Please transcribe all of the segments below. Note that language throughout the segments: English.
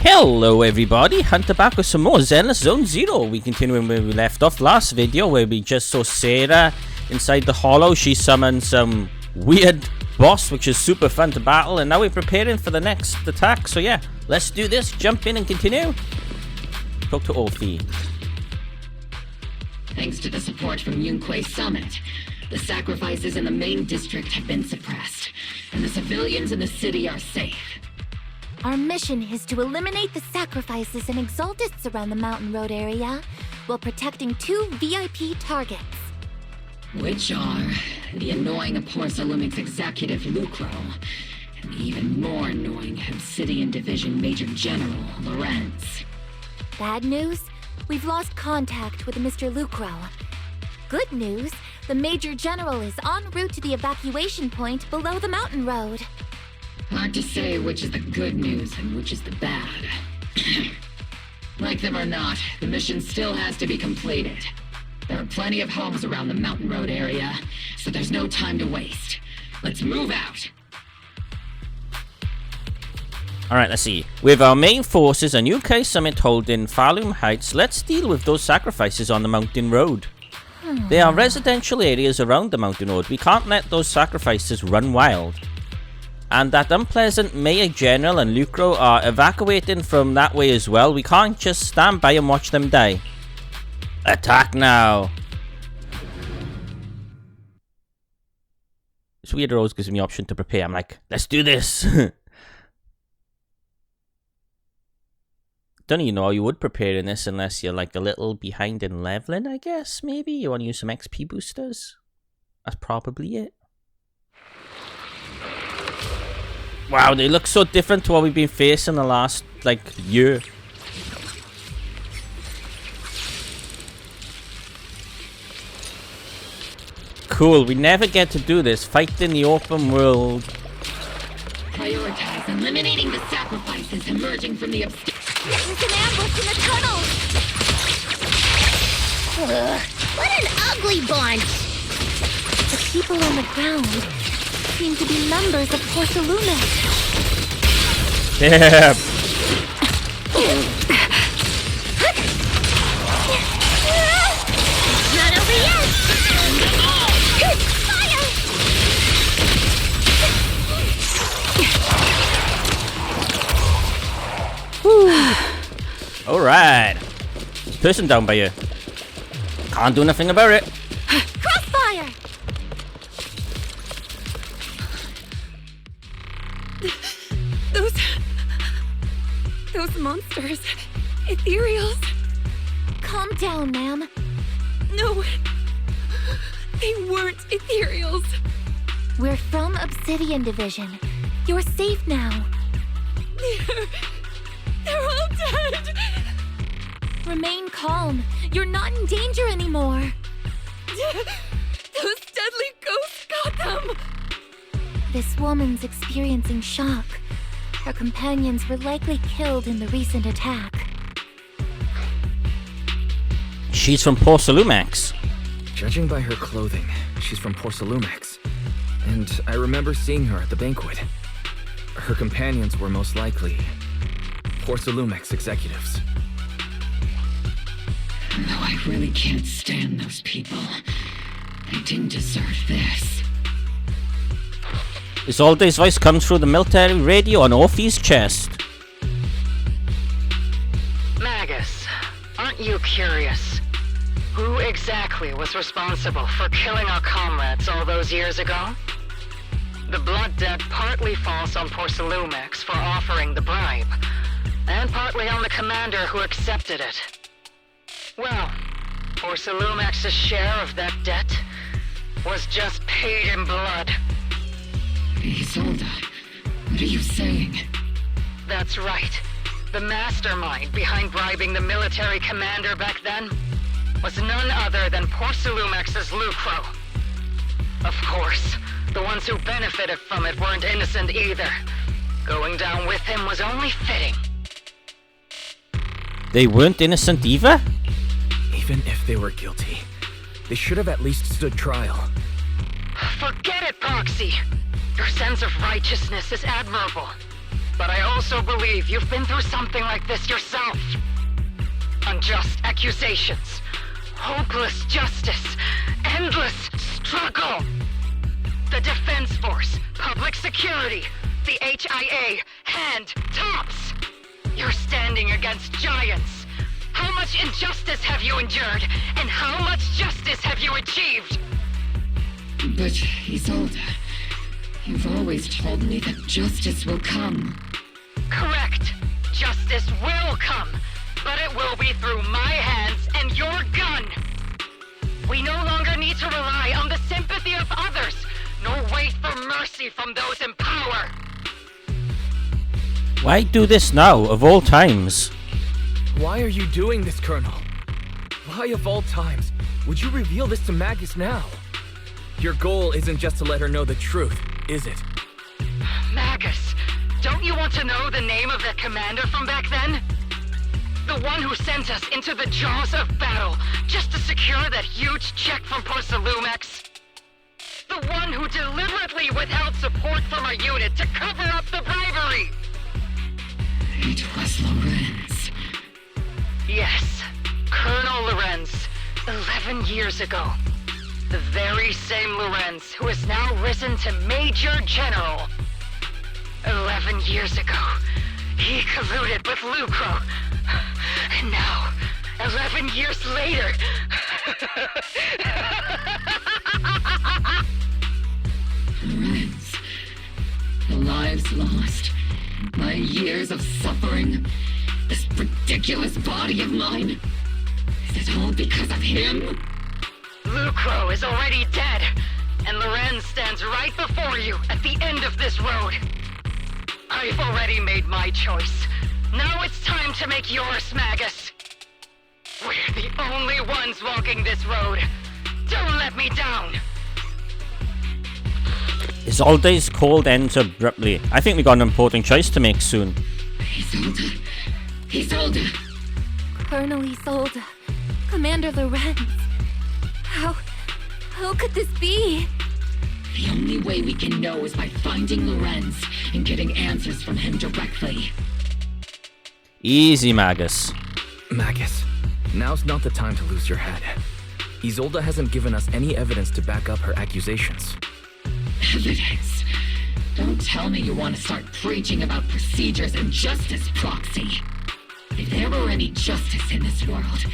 Hello everybody, Hunter back with some more Zenless Zone Zero. We continuing where we left off last video, where we just saw Sarah inside the hollow. She summoned some weird boss, which is super fun to battle, and now we're preparing for the next attack. So yeah, let's do this, jump in and continue. Talk to Orphe. Thanks to the support from Yunque's summit, the sacrifices in the main district have been suppressed, and the civilians in the city are safe. Our mission is to eliminate the sacrifices and exaltists around the Mountain Road area, while protecting two VIP targets. Which are the annoying Porcelumix executive Lucro, and the even more annoying Obsidian Division Major General Lorenz. Bad news? We've lost contact with Mr. Lucro. Good news? The Major General is en route to the evacuation point below the Mountain Road. Hard to say which is the good news and which is the bad. Like them or not, the mission still has to be completed. There are plenty of homes around the Mountain Road area, so there's no time to waste. Let's move out! Alright, let's see. With our main forces and UK summit holding Sailume Heights, let's deal with those sacrifices on the Mountain Road. There are residential areas around the Mountain Road. We can't let those sacrifices run wild. And that unpleasant Mayor General and Lucro are evacuating from that way as well. We can't just stand by and watch them die. Attack now! It's weird, it always gives me the option to prepare. I'm like, let's do this! Don't even know how you would prepare in this unless you're like a little behind in leveling, I guess, maybe? You want to use some XP boosters? That's probably it. Wow, they look so different to what we've been facing the last, like, year. Cool, we never get to do this. Fight in the open world. Prioritize eliminating the sacrifices emerging from the obscure. There's an ambush in the tunnel! What an ugly bunch! The people on the ground seem to be members of Porcelumix. Yeah. Not over yet! Fire! Alright. Person down by you. Can't do nothing about it. Crossfire! Those monsters. Ethereals. Calm down, ma'am. No. They weren't ethereals. We're from Obsidian Division. You're safe now. They're all dead. Remain calm. You're not in danger anymore. Those deadly ghosts got them. This woman's experiencing shock. Her companions were likely killed in the recent attack. She's from Porcelumix. Judging by her clothing, she's from Porcelumix. And I remember seeing her at the banquet. Her companions were most likely Porcelumix executives. Though I really can't stand those people, they didn't deserve this. Isolde's voice comes through the military radio on Orphe's chest. Magus, aren't you curious? Who exactly was responsible for killing our comrades all those years ago? The blood debt partly falls on Porcelumix for offering the bribe, and partly on the commander who accepted it. Well, Porcelumix's share of that debt was just paid in blood. Isolde, what are you saying? That's right. The mastermind behind bribing the military commander back then was none other than Porcelumix's Lucro. Of course, the ones who benefited from it weren't innocent either. Going down with him was only fitting. They weren't innocent either? Even if they were guilty, they should have at least stood trial. Forget it, Proxy! Your sense of righteousness is admirable. But I also also believe you've been through something like this yourself. Unjust accusations, hopeless justice, endless struggle. The Defense Force, public security, the HIA, hand tops. You're standing against giants. How much injustice have you endured, and how much justice have you achieved? But, Isolde, you've always told me that justice will come. Correct. Justice will come, but it will be through my hands and your gun. We no longer need to rely on the sympathy of others, nor wait for mercy from those in power. Why do this now, of all times? Why are you doing this, Colonel? Why of all times would you reveal this to Magus now? Your goal isn't just to let her know the truth, is it? Magus, don't you want to know the name of the commander from back then? The one who sent us into the jaws of battle just to secure that huge check from Porsalumex? The one who deliberately withheld support from our unit to cover up the bribery? It was Lorenz. Yes, Colonel Lorenz, 11 years ago. The very same Lorenz who has now risen to Major General. 11 years ago, he colluded with Lucro. And now, 11 years later... Lorenz. The lives lost. My years of suffering. This ridiculous body of mine. Is it all because of him? Lucro is already dead, and Lorenz stands right before you at the end of this road. I've already made my choice. Now it's time to make yours, Magus. We're the only ones walking this road. Don't let me down. Isolde's called ends abruptly. I think we got an important choice to make soon. Isolde. Isolde. Colonel Isolde. Commander Lorenz. How could this be? The only way we can know is by finding Lorenz and getting answers from him directly. Easy, Magus. Magus, now's not the time to lose your head. Isolde hasn't given us any evidence to back up her accusations. Evidence? Don't tell me you want to start preaching about procedures and justice, Proxy. If there were any justice in this world,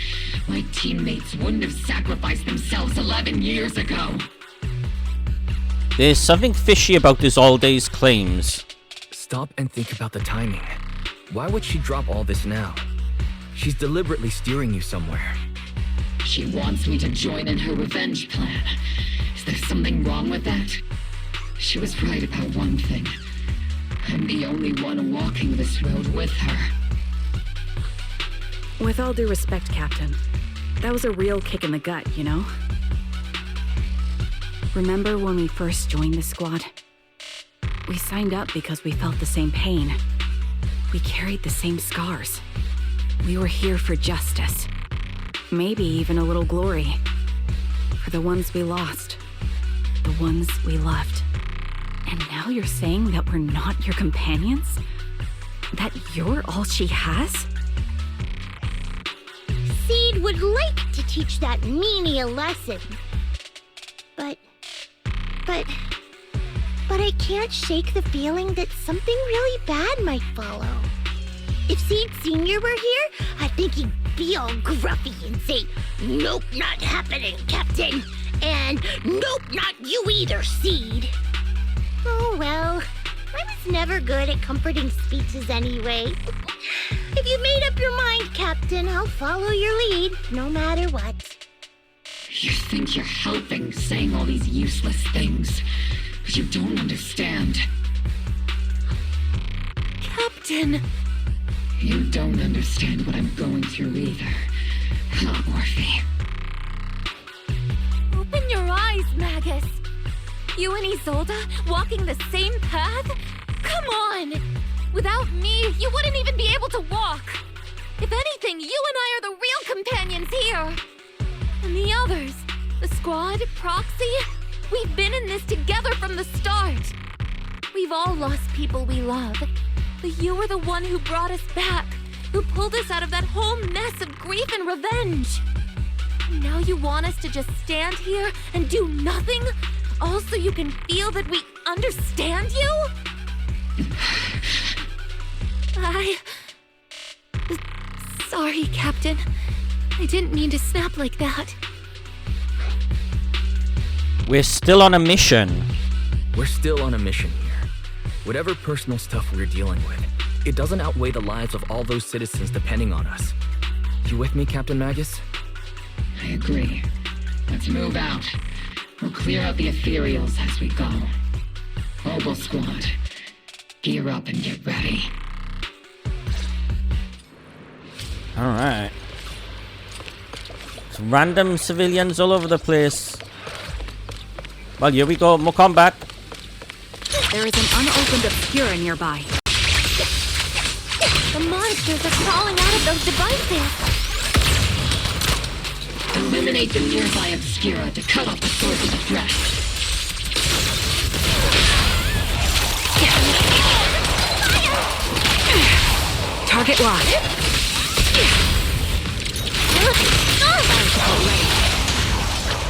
my teammates wouldn't have sacrificed themselves 11 years ago. There's something fishy about Isolde's claims. Stop and think about the timing. Why would she drop all this now? She's deliberately steering you somewhere. She wants me to join in her revenge plan. Is there something wrong with that? She was right about one thing. I'm the only one walking this road with her. With all due respect, Captain, that was a real kick in the gut, you know? Remember when we first joined the squad? We signed up because we felt the same pain. We carried the same scars. We were here for justice. Maybe even a little glory. For the ones we lost. The ones we loved. And now you're saying that we're not your companions? That you're all she has? Seed would like to teach that meanie a lesson. But I can't shake the feeling that something really bad might follow. If Seed Sr. were here, I think he'd be all gruffy and say, "Nope, not happening, Captain." And "Nope, not you either, Seed." Oh well, I was never good at comforting speeches anyway. If you've made up your mind, Captain, I'll follow your lead, no matter what. You think you're helping, saying all these useless things, but you don't understand. Captain! You don't understand what I'm going through either, huh, Morphe? Open your eyes, Magus! You and Isolde walking the same path? Come on! Without me, you wouldn't even be able to walk! If anything, you and I are the real companions here! And the others, the squad, Proxy, we've been in this together from the start. We've all lost people we love. But you were the one who brought us back, who pulled us out of that whole mess of grief and revenge. And now you want us to just stand here and do nothing? All so you can feel that we understand you? Sorry, Captain. I didn't mean to snap like that. We're still on a mission. We're still on a mission here. Whatever personal stuff we're dealing with, it doesn't outweigh the lives of all those citizens depending on us. You with me, Captain Magus? I agree. Let's move out. We'll clear out the etherials as we go. Mobile squad, gear up and get ready. Alright. There's random civilians all over the place. Well, here we go. More combat. There is an unopened obscura nearby. The monsters are crawling out of those devices. Eliminate the nearby obscura to cut off the source of threat. Target locked.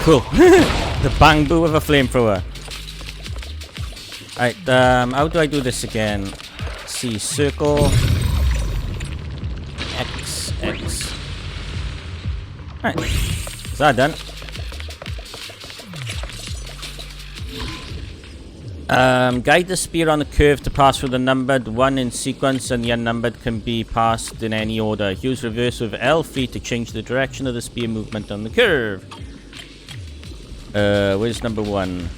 Cool. The bang boo with a flamethrower. Alright, how do I do this again? Let's see, circle. X. Alright. Is that done? Guide the spear on the curve to pass through the numbered one in sequence, and the unnumbered can be passed in any order. Use reverse with L3 to change the direction of the spear movement on the curve. Where's number 1?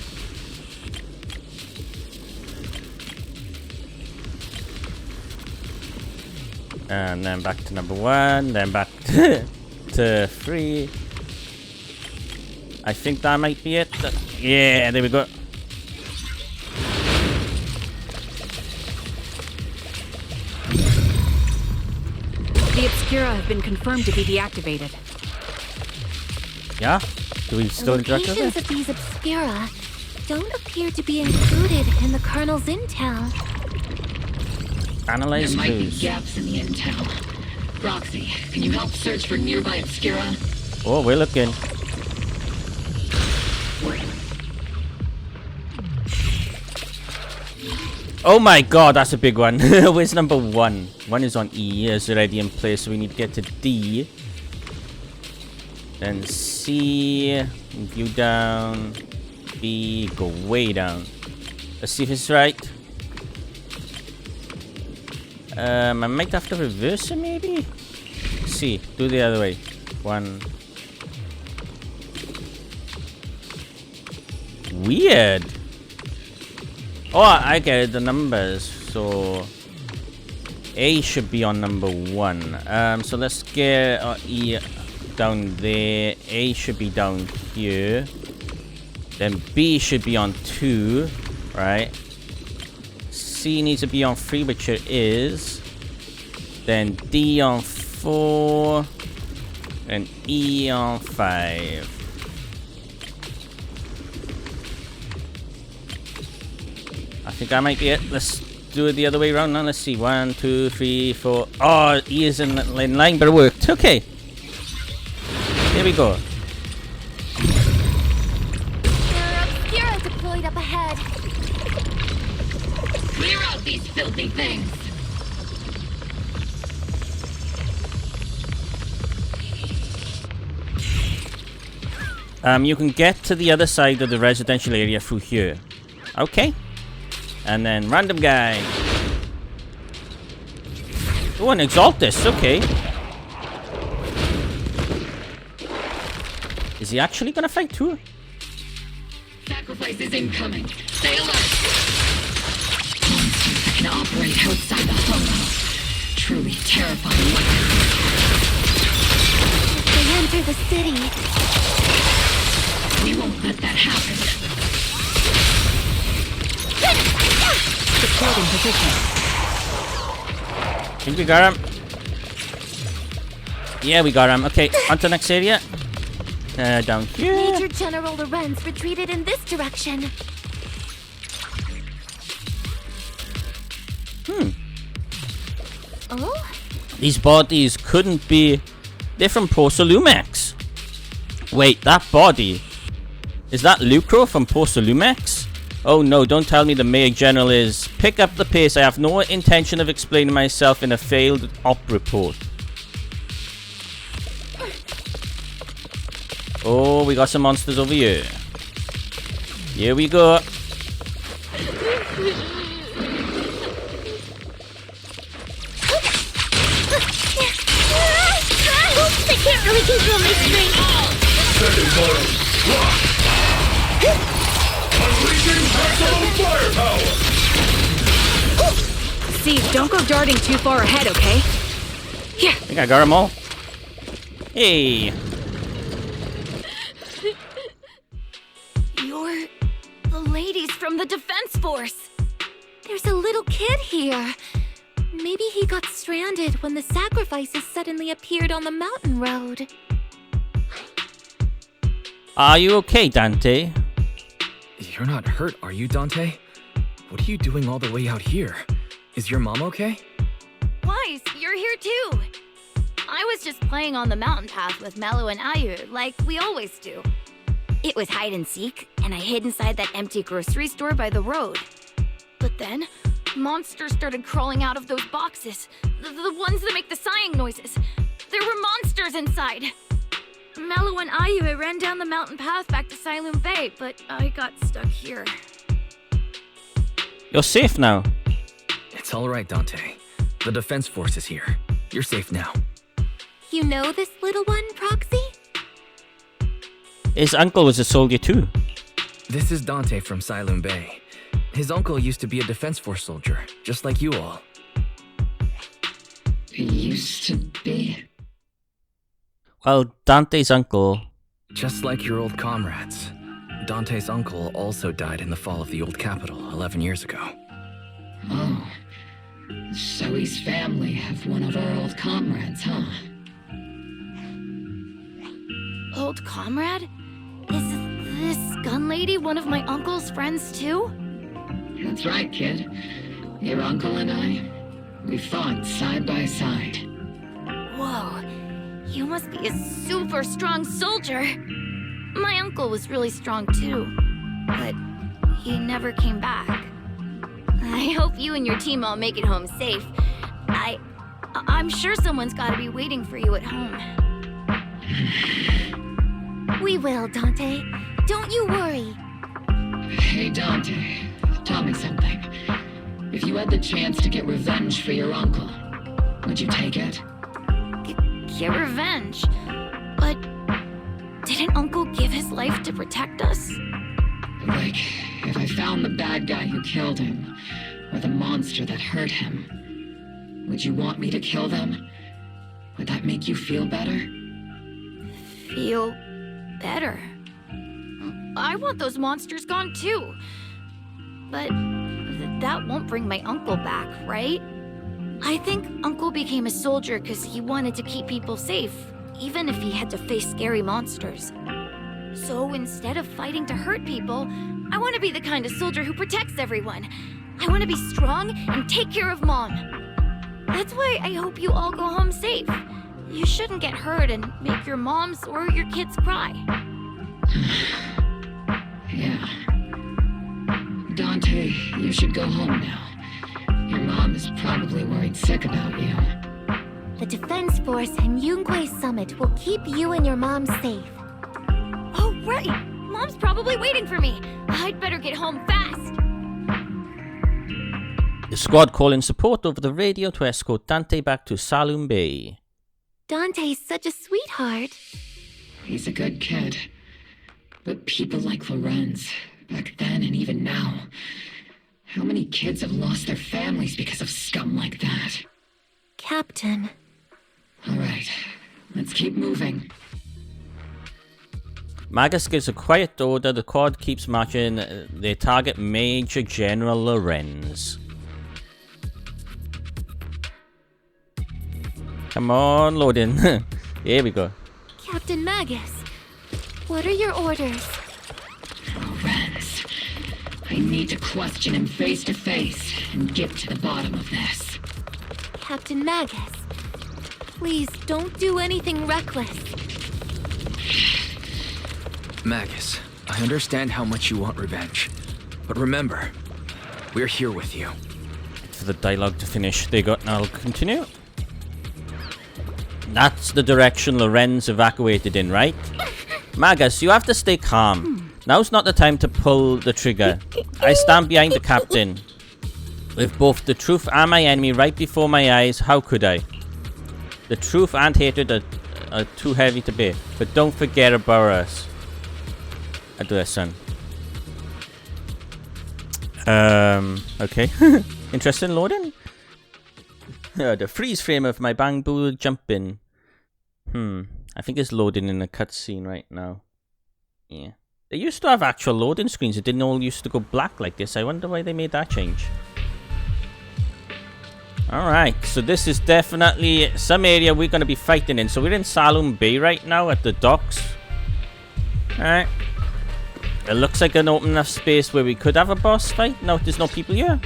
And then back to number 1, then back to 3. I think that might be it. Yeah, there we go. The Obscura have been confirmed to be deactivated. Yeah? Do we still interact with Locations it? of these obscura don't appear to be included in the Colonel's intel. Analyze There might be clues. gaps in the intel. Roxy, can you help search for nearby obscura? Oh, we're looking. Oh my god, that's a big one. Where's number 1? 1 is on E, is already in place, so we need to get to D. Then C, view down. B, go way down. Let's see if it's right. I might have to reverse it maybe? C, do the other way. 1. Weird. Oh, I get it, the numbers. So A should be on number 1. So let's get E down there. A should be down here. Then B should be on 2, right? C needs to be on 3, which it is. Then D on 4. And E on 5. I think that might be it. Let's do it the other way around now. Let's see. 1, 2, 3, 4. Oh, E is in line, but it worked. Okay. Here we go. There are obscura deployed up ahead. Clear out these filthy things! You can get to the other side of the residential area through here. Okay. And then random guy. Oh, an Exaltus. Okay. Is he actually gonna fight too? Sacrifice is incoming. Stay alert! Monsters that can operate outside the home. Truly terrifying weapons. They enter the city. We won't let that happen. Deployed in position. Think we got him. Yeah, we got him. Okay, on to the next area. Down here. Major General Lorenz retreated in this direction. Oh? These bodies couldn't be... They're from Sailume. Wait, that body... Is that Lucro from Sailume? Oh no, don't tell me the Mayor General is... Pick up the pace, I have no intention of explaining myself in a failed op report. Oh, we got some monsters over here. Here we go. I can't really control my strength. Unleashing maximum firepower! Steve, don't go darting too far ahead, okay? I think I got them all. Hey. You're the ladies from the Defense Force. There's a little kid here. Maybe he got stranded when the sacrifices suddenly appeared on the mountain road. Are you okay, Dante? You're not hurt, are you, Dante? What are you doing all the way out here? Is your mom okay? Wise, you're here too. I was just playing on the mountain path with Mello and Ayu, like we always do. It was hide and seek, and I hid inside that empty grocery store by the road. But then, monsters started crawling out of those boxes. The ones that make the sighing noises. There were monsters inside. Mello and Ayu ran down the mountain path back to Sailume Bay, but I got stuck here. You're safe now. It's all right, Dante. The Defense Force is here. You're safe now. You know this little one, Proxy? His uncle was a soldier too. This is Dante from Sailume Bay. His uncle used to be a Defense Force soldier, just like you all. Used to be? Well, Dante's uncle... Just like your old comrades. Dante's uncle also died in the fall of the old capital 11 years ago. Oh. So his family have one of our old comrades, huh? Old comrade? Is this gun lady one of my uncle's friends too? That's right, kid. Your uncle and I, we fought side by side. Whoa, you must be a super strong soldier. My uncle was really strong too, but he never came back. I hope you and your team all make it home safe. I'm sure someone's gotta be waiting for you at home. We will, Dante. Don't you worry. Hey, Dante, tell me something. If you had the chance to get revenge for your uncle, would you take it? Get revenge? But didn't Uncle give his life to protect us? Like, if I found the bad guy who killed him, or the monster that hurt him, would you want me to kill them? Would that make you feel better? Feel better? I want those monsters gone too. But that won't bring my uncle back, right? I think Uncle became a soldier because he wanted to keep people safe, even if he had to face scary monsters. So instead of fighting to hurt people, I want to be the kind of soldier who protects everyone. I want to be strong and take care of Mom. That's why I hope you all go home safe. You shouldn't get hurt and make your moms or your kids cry. Yeah. Dante, you should go home now. Your mom is probably worried sick about you. The Defense Force and Yunque Summit will keep you and your mom safe. Oh, right! Mom's probably waiting for me. I'd better get home fast. The squad calling support over the radio to escort Dante back to Sailume Bay. Dante's such a sweetheart. He's a good kid. But people like Lorenz, back then and even now, how many kids have lost their families because of scum like that? Captain. All right, let's keep moving. Magus gives a quiet order. The quad keeps marching. They target Major General Lorenz. Come on, loading. Here we go. Captain Magus, what are your orders? Lorenz, I need to question him face to face and get to the bottom of this. Captain Magus. Please don't do anything reckless. Magus, I understand how much you want revenge. But remember, we're here with you. For the dialogue to finish, they got, now I'll continue. That's the direction Lorenz evacuated in, right? Magus, you have to stay calm. Now's not the time to pull the trigger. I stand behind the captain. With both the truth and my enemy right before my eyes, how could I? The truth and hatred are too heavy to bear. But don't forget about us. I do that, son. Okay. Interesting loading. The freeze frame of my bamboo jumping. I think it's loading in a cutscene right now. Yeah. They used to have actual loading screens. It didn't all used to go black like this. I wonder why they made that change. Alright, so this is definitely some area we're going to be fighting in. So we're in Sailume Bay right now at the docks. Alright. It looks like an open enough space where we could have a boss fight. No, there's no people here.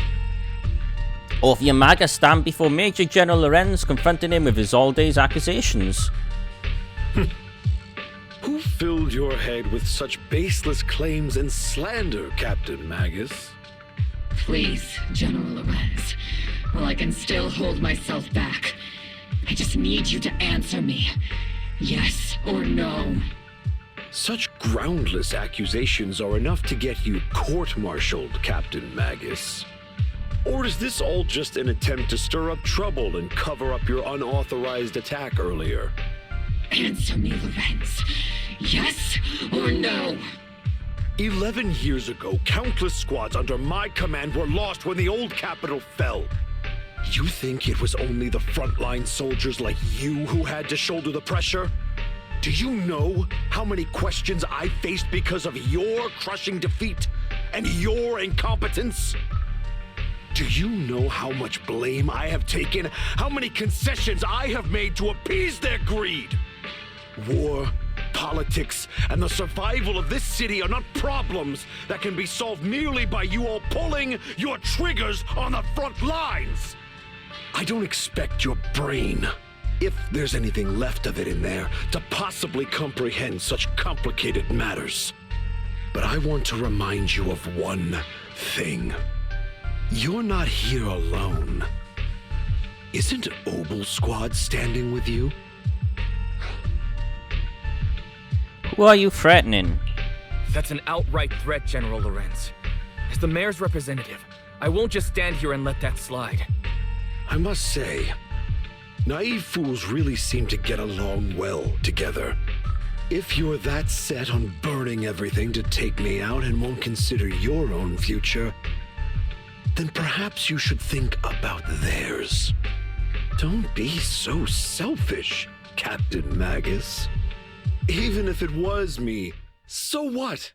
Orpheus Magus stand before Major General Lorenz, confronting him with Isolde's accusations. Who filled your head with such baseless claims and slander, Captain Magus? Please, General Lorenz. Well, I can still hold myself back. I just need you to answer me. Yes or no? Such groundless accusations are enough to get you court-martialed, Captain Magus. Or is this all just an attempt to stir up trouble and cover up your unauthorized attack earlier? Answer me, Lorenz. Yes or no? 11 years ago, countless squads under my command were lost when the old capital fell. You think it was only the frontline soldiers like you who had to shoulder the pressure? Do you know how many questions I faced because of your crushing defeat and your incompetence? Do you know how much blame I have taken? How many concessions I have made to appease their greed? War, politics, and the survival of this city are not problems that can be solved merely by you all pulling your triggers on the front lines. I don't expect your brain, if there's anything left of it in there, to possibly comprehend such complicated matters. But I want to remind you of one thing. You're not here alone. Isn't Obel Squad standing with you? Who are you threatening? That's an outright threat, General Lorenz. As the mayor's representative, I won't just stand here and let that slide. I must say, naive fools really seem to get along well together. If you're that set on burning everything to take me out and won't consider your own future, then perhaps you should think about theirs. Don't be so selfish, Captain Magus. Even if it was me, so what?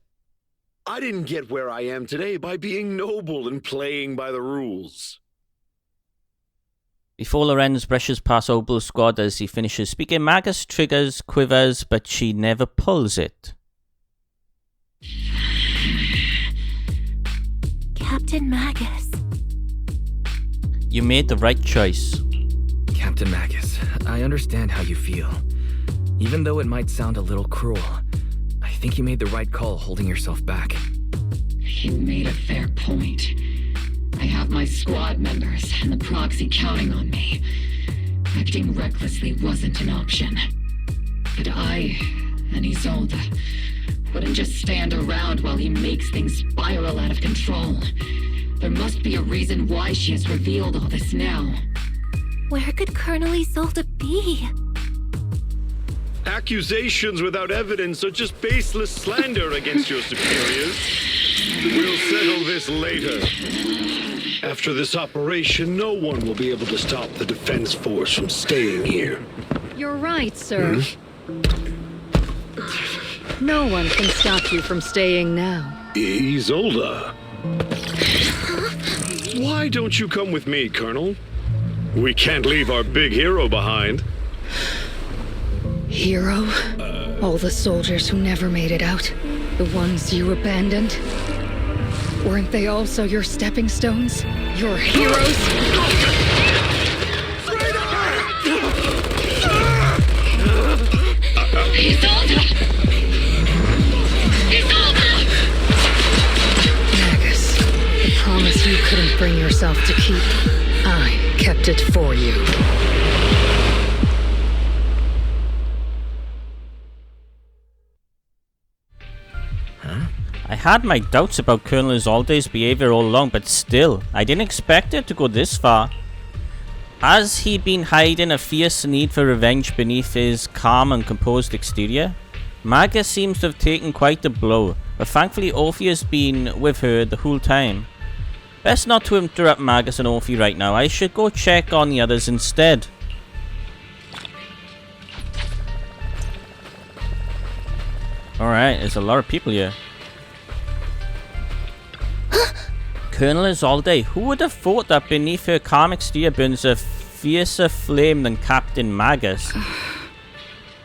I didn't get where I am today by being noble and playing by the rules. Before Lorenz brushes past Obel's squad as he finishes speaking, Magus triggers, quivers, but she never pulls it. Captain Magus. You made the right choice. Captain Magus, I understand how you feel. Even though it might sound a little cruel, I think you made the right call holding yourself back. You made a fair point. I have my squad members and the proxy counting on me. Acting recklessly wasn't an option. But I and Isolde wouldn't just stand around while he makes things spiral out of control. There must be a reason why she has revealed all this now. Where could Colonel Isolde be? Accusations without evidence are just baseless slander against your superiors. We'll settle this later. After this operation, no one will be able to stop the defense force from staying here. You're right, sir. No one can stop you from staying now. Isolde. Why don't you come with me, Colonel? We can't leave our big hero behind. Hero? All the soldiers who never made it out? The ones you abandoned? Weren't they also your stepping stones? Your heroes? yourself to keep. I kept it for you. I had my doubts about Colonel Isolde's behavior all along, but still, I didn't expect it to go this far. Has he been hiding a fierce need for revenge beneath his calm and composed exterior? Magus seems to have taken quite the blow, but thankfully Orphe has been with her the whole time. Best not to interrupt Magus and Orphe right now. I should go check on the others instead. Alright, there's a lot of people here. Colonel Isolde, who would have thought that beneath her calm exterior burns a fiercer flame than Captain Magus?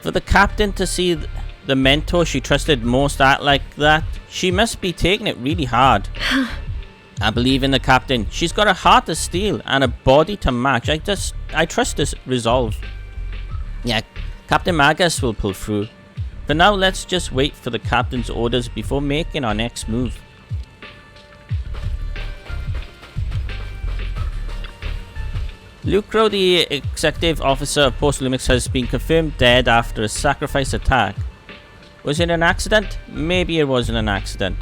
For the captain to see the mentor she trusted most act like that, she must be taking it really hard. I believe in the captain. She's got a heart of steel and a body to match. I trust this resolve. Yeah, Captain Magus will pull through. For now, let's just wait for the captain's orders before making our next move. Lucro, the executive officer of Post-Lumix, has been confirmed dead after a sacrifice attack. Was it an accident? Maybe it wasn't an accident.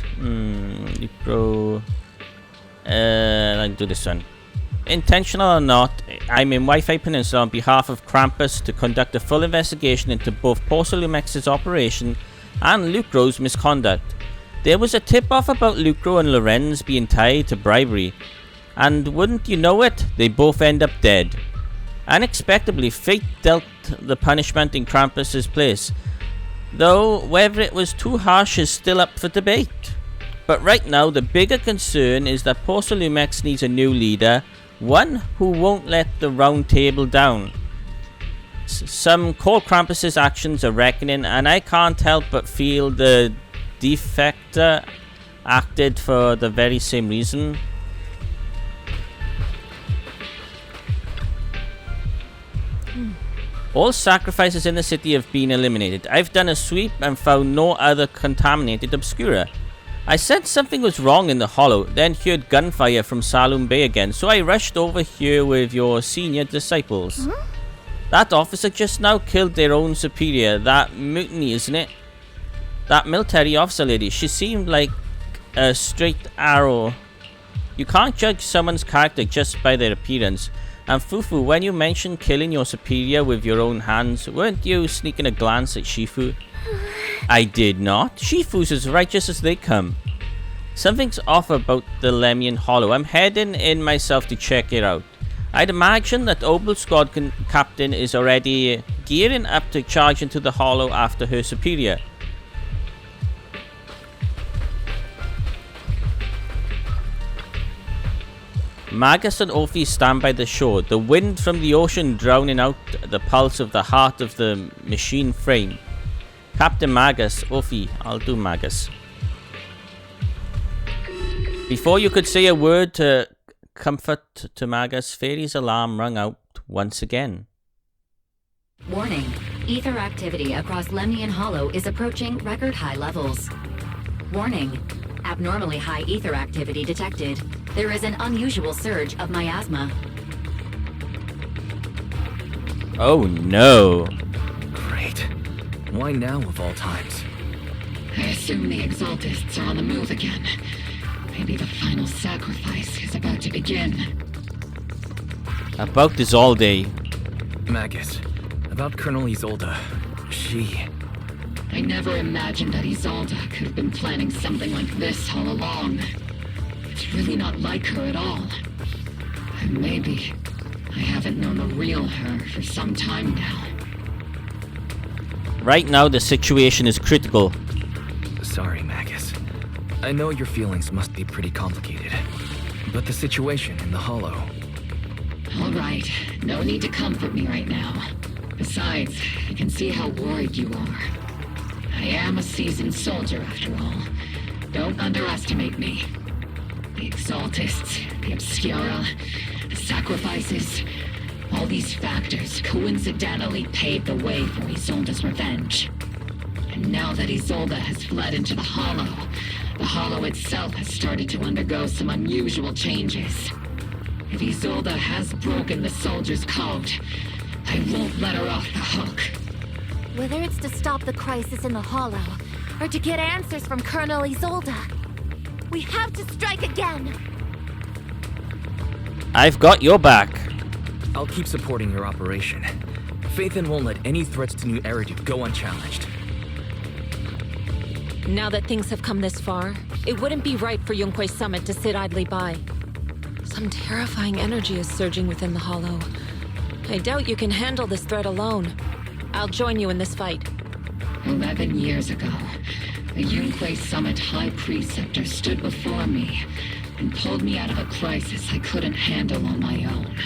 Lucro... I'll do this one. Intentional or not, I'm in Wi-Fi Peninsula on behalf of Krampus to conduct a full investigation into both Post-Lumix's operation and Lucro's misconduct. There was a tip-off about Lucro and Lorenz being tied to bribery. And wouldn't you know it, they both end up dead. Unexpectedly, fate dealt the punishment in Krampus's place, though whether it was too harsh is still up for debate. But right now, the bigger concern is that Post-Lumix needs a new leader, one who won't let the round table down. Some call Krampus's actions a reckoning, and I can't help but feel the defector acted for the very same reason. All sacrifices in the city have been eliminated. I've done a sweep and found no other contaminated Obscura. I said something was wrong in the hollow, then heard gunfire from Sailume Bay again, so I rushed over here with your senior disciples. That officer just now killed their own superior. That mutiny, isn't it? That military officer lady, she seemed like a straight arrow. You can't judge someone's character just by their appearance. And Fufu, when you mentioned killing your superior with your own hands, weren't you sneaking a glance at Shifu? I did not. Shifu's as righteous as they come. Something's off about the Lemian Hollow. I'm heading in myself to check it out. I'd imagine that Obel Squad Captain is already gearing up to charge into the Hollow after her superior. Magus and Orphe stand by the shore, the wind from the ocean drowning out the pulse of the heart of the machine frame. Captain Magus, Orphe, I'll do Magus. Before you could say a word to comfort to Magus, Fairy's alarm rung out once again. Warning, ether activity across Lemnian Hollow is approaching record high levels. Warning, abnormally high ether activity detected. There is an unusual surge of miasma. Oh no. Great. Why now of all times? I assume the Exaltists are on the move again. Maybe the final sacrifice is about to begin. About Isolde. Magus, about Colonel Isolde. She... I never imagined that Isolde could have been planning something like this all along. It's really not like her at all. And maybe I haven't known the real her for some time now. Right now, the situation is critical. Sorry, Magus. I know your feelings must be pretty complicated. But the situation in the Hollow... All right, no need to comfort me right now. Besides, I can see how worried you are. I am a seasoned soldier, after all. Don't underestimate me. The Exaltists, the Obscura, the sacrifices, all these factors coincidentally paved the way for Isolde's revenge. And now that Isolde has fled into the Hollow itself has started to undergo some unusual changes. If Isolde has broken the soldier's code, I won't let her off the hook. Whether it's to stop the crisis in the Hollow, or to get answers from Colonel Isolde, we have to strike again! I've got your back. I'll keep supporting your operation. Phaethon won't let any threats to New Eridu go unchallenged. Now that things have come this far, it wouldn't be right for Yunque's summit to sit idly by. Some terrifying energy is surging within the Hollow. I doubt you can handle this threat alone. I'll join you in this fight. 11 years ago, the Yunque Summit High Preceptor stood before me and pulled me out of a crisis I couldn't handle on my own.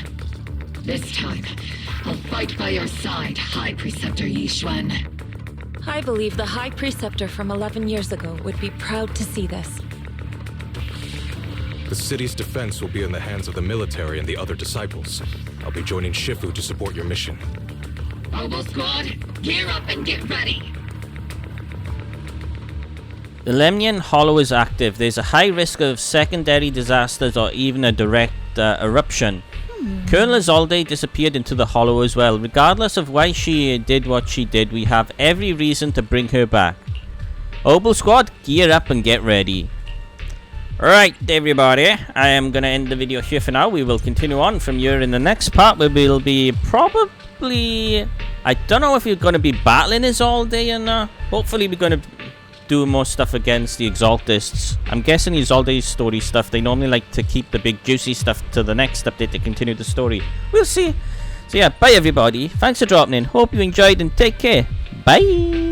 This time, I'll fight by your side, High Preceptor Yixuan. I believe the High Preceptor from 11 years ago would be proud to see this. The city's defense will be in the hands of the military and the other disciples. I'll be joining Shifu to support your mission. Mobile Squad, gear up and get ready! The Lemnian Hollow is active. There's a high risk of secondary disasters or even a direct eruption. Colonel Isolde disappeared into the Hollow as well. Regardless of why she did what she did, we have every reason to bring her back. Mobile Squad, gear up and get ready. Right, everybody, I am going to end the video here for now. We will continue on from here in the next part where we'll be probably... I don't know if we're going to be battling Isolde and hopefully we're going to do more stuff against the Exaltists. I'm guessing Isolde's story stuff, they normally like to keep the big juicy stuff to the next update to continue the story. We'll see. So yeah, bye everybody. Thanks for dropping in. Hope you enjoyed and take care. Bye.